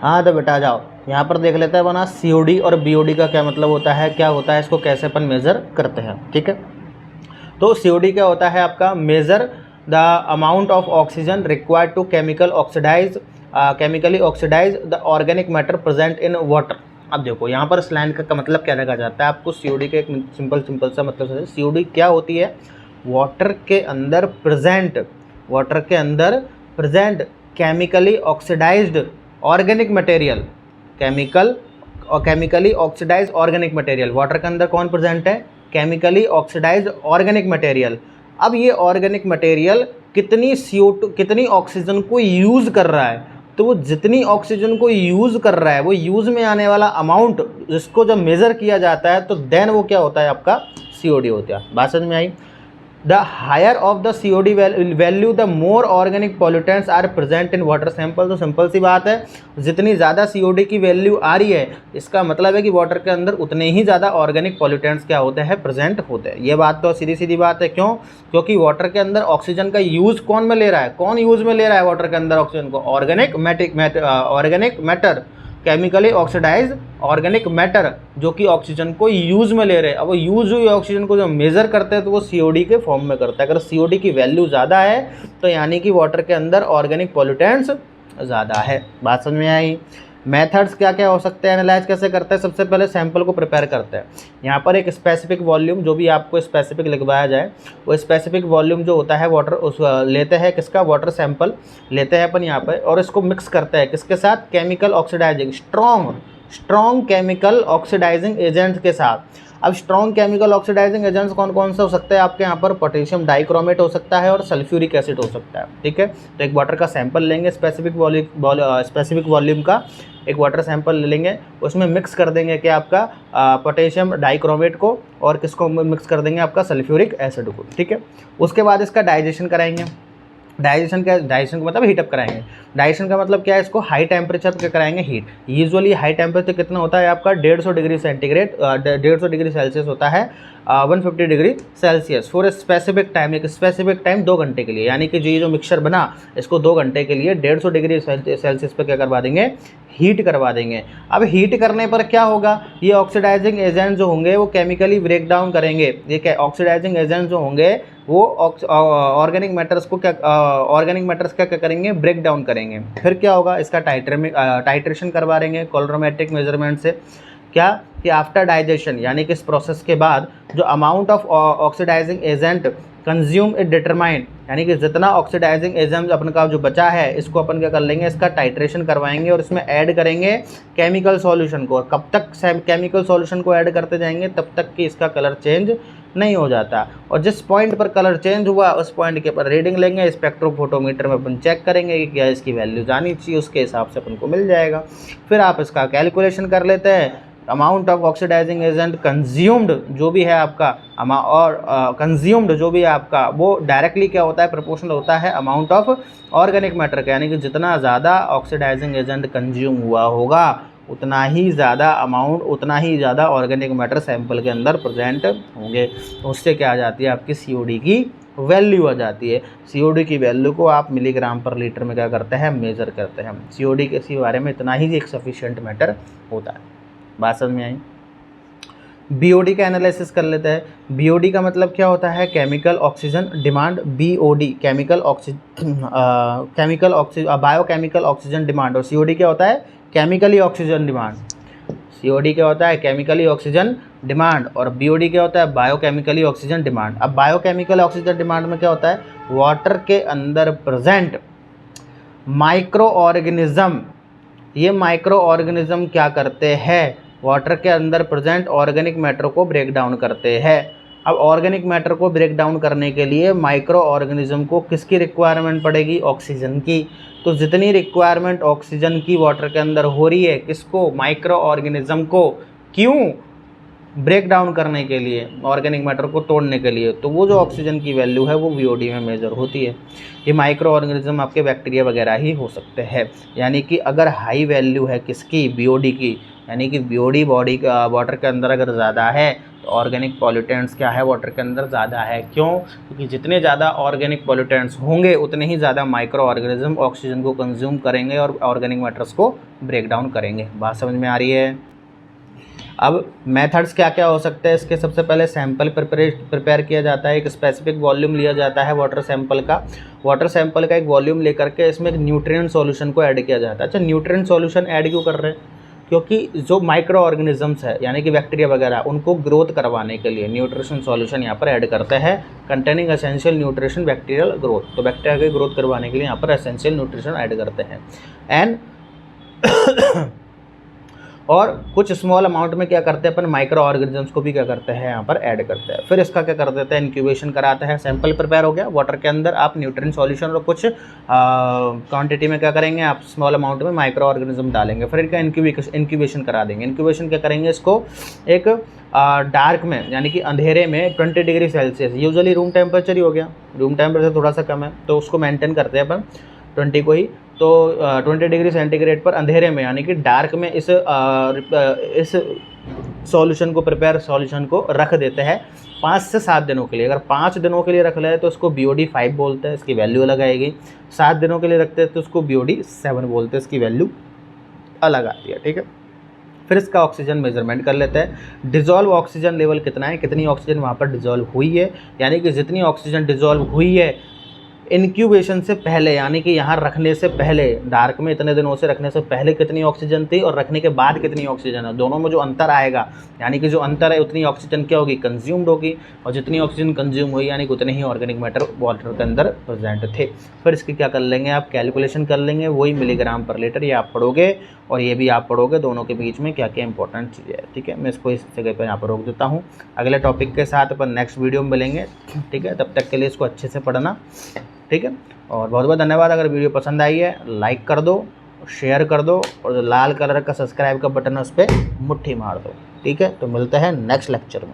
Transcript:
हाँ तो बेटा जाओ यहाँ पर देख लेते हैं बना COD और BOD का क्या मतलब होता है, क्या होता है, इसको कैसे अपन मेज़र करते हैं। ठीक है, तो COD क्या होता है आपका, measure the amount of oxygen required to chemically oxidise the organic matter present in water. अब देखो यहाँ पर इस लाइन का मतलब क्या लगा जाता है आपको, COD का एक सिंपल सा मतलब COD क्या होती है, वाटर के अंदर present chemically oxidised organic material, chemically oxidised organic material, water के अंदर कौन प्रेजेंट है, केमिकली ऑक्सीडाइज्ड ऑर्गेनिक मटेरियल। अब ये ऑर्गेनिक मटेरियल कितनी CO2 कितनी ऑक्सीजन को यूज़ कर रहा है, तो वो जितनी ऑक्सीजन को यूज़ कर रहा है वो यूज़ में आने वाला अमाउंट जिसको जब मेज़र किया जाता है तो देन वो क्या होता है आपका COD होता है। बात समझ में आई। The higher of the COD value the more organic pollutants are present in water sample. तो सिंपल सी बात है, जितनी ज़्यादा COD की वैल्यू आ रही है इसका मतलब है कि वाटर के अंदर उतने ही ज़्यादा ऑर्गेनिक पॉल्यूटेंट्स क्या होते हैं, प्रेजेंट होते हैं। ये बात तो सीधी बात है। क्यों? क्योंकि वाटर के अंदर ऑक्सीजन का यूज़ कौन में ले रहा है, कौन यूज़ में ले रहा है वाटर के अंदर ऑक्सीजन को, organic matter, chemically oxidise organic matter जो कि ऑक्सीजन को यूज़ में ले रहे हैं। अब वो यूज़ हुई ऑक्सीजन को जब मेज़र करते हैं तो वो COD के फॉर्म में करता है। अगर COD की वैल्यू ज़्यादा है तो यानी कि वाटर के अंदर ऑर्गेनिक पॉल्यूटेंट्स ज़्यादा है। बात समझ में आई। मेथड्स क्या क्या हो सकते हैं, एनालाइज कैसे करते हैं, सबसे पहले सैंपल को प्रिपेयर करते हैं। यहाँ पर एक स्पेसिफिक वॉल्यूम, जो भी आपको स्पेसिफिक लिखवाया जाए वो स्पेसिफिक वॉल्यूम जो होता है वाटर उस लेते हैं, किसका, वाटर सैंपल लेते हैं अपन यहाँ पर, और इसको मिक्स करते हैं किसके साथ, chemical oxidising strong chemical oxidising agents के साथ। अब स्ट्रॉन्ग केमिकल ऑक्सीडाइजिंग एजेंट्स कौन कौन से हो सकते हैं आपके यहाँ पर, पोटेशियम डाइक्रोमेट हो सकता है और सल्फ्यूरिक एसिड हो सकता है। ठीक है, तो एक वाटर का सैंपल लेंगे स्पेसिफिक वॉल्यूम का, एक वाटर सैंपल ले लेंगे, उसमें मिक्स कर देंगे क्या आपका पोटेशियम डाइक्रोमेट को, और किसको मिक्स कर देंगे आपका सल्फ्यूरिक एसिड को। ठीक है, उसके बाद इसका डाइजेशन कराएंगे। डाइजेशन का मतलब हीटअप कराएंगे। डाइजेशन का मतलब क्या है, इसको हाई टेम्परेचर पे कराएंगे हीट। यूजुअली हाई टेम्परेचर कितना होता है आपका 150 डिग्री सेंटीग्रेड, 150 डिग्री सेल्सियस होता है, 150 degree Celsius for specific time, एक स्पेसिफिक टाइम 2 घंटे के लिए। यानी कि जो मिक्सचर बना इसको 2 घंटे के लिए 150 डिग्री सेल्सियस पे क्या करवा देंगे, हीट करवा देंगे। अब हीट करने पर क्या होगा, ये ऑक्सीडाइजिंग एजेंट जो होंगे वो केमिकली ब्रेक डाउन करेंगे। ये ऑक्सीडाइजिंग एजेंट जो होंगे वो ऑर्गेनिक मैटर्स क्या करेंगे, ब्रेक डाउन करेंगे। फिर क्या होगा, इसका टाइट्रेशन करवा देंगे कॉलोरीमेट्रिक मेजरमेंट से। क्या कि आफ्टर डाइजेशन यानी कि इस प्रोसेस के बाद जो amount of oxidising agent consume it determine, यानी कि जितना ऑक्सीडाइजिंग एजेंट अपन का जो बचा है इसको अपन क्या कर लेंगे, इसका टाइट्रेशन करवाएंगे और इसमें ऐड करेंगे केमिकल सॉल्यूशन को। कब तक केमिकल सॉल्यूशन को ऐड करते जाएंगे, तब तक कि इसका कलर चेंज नहीं हो जाता। और जिस पॉइंट पर कलर चेंज हुआ उस पॉइंट के पर रीडिंग लेंगे, स्पेक्ट्रोफोटोमीटर में अपन चेक करेंगे कि क्या इसकी वैल्यू जानी चाहिए, उसके हिसाब से अपन को मिल जाएगा। फिर आप इसका कैलकुलेशन कर लेते हैं, amount of oxidising agent consumed जो भी है आपका और कंज्यूम्ड जो भी है आपका वो डायरेक्टली क्या होता है, प्रोपोर्शनल होता है अमाउंट ऑफ ऑर्गेनिक मैटर का। यानी कि जितना ज़्यादा ऑक्सीडाइजिंग एजेंट कंज्यूम हुआ होगा उतना ही ज़्यादा ऑर्गेनिक मैटर सैंपल के अंदर प्रेजेंट होंगे। तो उससे क्या आ जाती है आपकी COD की वैल्यू आ जाती है। COD की वैल्यू को आप मिलीग्राम पर लीटर में क्या करते हैं, मेज़र करते हैं। COD के बारे में इतना ही एक सफिशिएंट मैटर होता है। बात समझ में आई। BOD का एनालिसिस कर लेते हैं। BOD का मतलब क्या होता है, chemical oxygen demand. BOD biochemical oxygen demand, और COD क्या होता है, केमिकली ऑक्सीजन डिमांड। COD क्या होता है, केमिकली ऑक्सीजन डिमांड, और BOD क्या होता है, बायोकेमिकली ऑक्सीजन डिमांड। अब बायोकेमिकल ऑक्सीजन डिमांड में क्या होता है, वाटर के अंदर प्रेजेंट माइक्रो ऑर्गेनिज्म, ये माइक्रो ऑर्गेनिज्म क्या करते हैं, वाटर के अंदर प्रेजेंट ऑर्गेनिक मैटर को ब्रेक डाउन करते हैं। अब ऑर्गेनिक मैटर को ब्रेक डाउन करने के लिए माइक्रो ऑर्गेनिज्म को किसकी रिक्वायरमेंट पड़ेगी, ऑक्सीजन की। तो जितनी रिक्वायरमेंट ऑक्सीजन की वाटर के अंदर हो रही है, किसको, माइक्रो ऑर्गेनिज्म को, क्यों, ब्रेक डाउन करने के लिए, ऑर्गेनिक मैटर को तोड़ने के लिए, तो वो जो ऑक्सीजन की वैल्यू है वो BOD में मेजर होती है। ये माइक्रो ऑर्गेनिज्म आपके बैक्टीरिया वगैरह ही हो सकते हैं। यानी कि अगर हाई वैल्यू है किसकी, BOD की, यानी कि बीओडी बॉडी का वाटर के अंदर अगर ज़्यादा है तो ऑर्गेनिक पॉल्यूटेंट्स क्या है वाटर के अंदर ज़्यादा है। क्यों? क्योंकि जितने ज़्यादा ऑर्गेनिक पॉल्यूटेंट्स होंगे उतने ही ज़्यादा माइक्रो ऑर्गेनिज्म ऑक्सीजन को कंज्यूम करेंगे और ऑर्गेनिक मैटर्स को ब्रेक डाउन करेंगे। बात समझ में आ रही है? अब मेथड्स क्या क्या हो सकते हैं इसके? सबसे पहले सैंपल प्रिपेयर किया जाता है, एक स्पेसिफिक वॉल्यूम लिया जाता है वाटर सैंपल का एक वॉल्यूम लेकर के इसमें एक न्यूट्रिएंट सॉल्यूशन को ऐड किया जाता है। अच्छा, न्यूट्रिएंट सॉल्यूशन ऐड क्यों कर रहे हैं? क्योंकि जो माइक्रो ऑर्गेनिजम्स है यानी कि बैक्टीरिया वगैरह उनको ग्रोथ करवाने के लिए न्यूट्रिशन सॉल्यूशन यहाँ पर ऐड करते हैं, containing essential nutrition bacterial growth. तो बैक्टीरिया की ग्रोथ करवाने के लिए यहाँ पर एसेंशियल न्यूट्रिशन ऐड करते हैं। एंड और कुछ स्मॉल अमाउंट में क्या करते हैं अपन, माइक्रो ऑर्गेनिजम्स को भी क्या करते हैं यहाँ पर ऐड करते हैं। फिर इसका क्या कर देते हैं, इंक्यूबेशन कराते हैं। सैंपल प्रिपेयर हो गया, वाटर के अंदर आप न्यूट्रिएंट सॉल्यूशन और कुछ क्वांटिटी में क्या करेंगे, आप स्मॉल अमाउंट में माइक्रो ऑर्गेनिज्म डालेंगे। फिर इनका इंक्यूबेशन करा देंगे। इंक्यूबेशन क्या करेंगे, इसको एक डार्क में यानी कि अंधेरे में 20 degree Celsius, usually room temperature ही हो गया, रूम टेम्परेचर थोड़ा सा कम है तो उसको मेंटेन करते हैं अपन 20 को ही, तो 20 डिग्री सेंटीग्रेड पर अंधेरे में यानी कि डार्क में इस सॉल्यूशन को रख देते हैं 5 से 7 दिनों के लिए। अगर 5 दिनों के लिए रख ले तो उसको BOD 5 बोलते हैं, इसकी वैल्यू अलग आएगी। 7 दिनों के लिए रखते हैं तो उसको BOD 7 बोलते हैं, इसकी वैल्यू अलग आती है। ठीक है, फिर इसका ऑक्सीजन मेजरमेंट कर लेते हैं। डिजॉल्व ऑक्सीजन लेवल कितना है, कितनी ऑक्सीजन वहाँ पर डिजॉल्व हुई है, यानी कि जितनी ऑक्सीजन डिजॉल्व हुई है इंक्यूबेशन से पहले यानी कि यहाँ रखने से पहले, डार्क में इतने दिनों से रखने से पहले कितनी ऑक्सीजन थी और रखने के बाद कितनी ऑक्सीजन है, दोनों में जो अंतर आएगा यानी कि जो अंतर है उतनी ऑक्सीजन क्या होगी, कंज्यूम्ड होगी, और जितनी ऑक्सीजन कंज्यूम हुई यानी कि उतने ही ऑर्गेनिक मैटर वाटर के अंदर प्रेजेंट थे। फिर इसकी क्या कर लेंगे, आप कैलकुलेशन कर लेंगे, वही मिलीग्राम पर लीटर ये आप पढ़ोगे और ये भी आप पढ़ोगे, दोनों के बीच में क्या क्या इंपॉर्टेंट चीज़ें है। ठीक है, मैं इसको इस जगह पर यहाँ पर रोक देता हूँ। अगले टॉपिक के साथ अपन नेक्स्ट वीडियो में मिलेंगे। ठीक है, तब तक के लिए इसको अच्छे से पढ़ना। ठीक है, और बहुत बहुत धन्यवाद। अगर वीडियो पसंद आई है लाइक कर दो, शेयर कर दो, और जो लाल कलर का सब्सक्राइब का बटन है उस पर मुट्ठी मार दो। ठीक है, तो मिलते हैं नेक्स्ट लेक्चर में।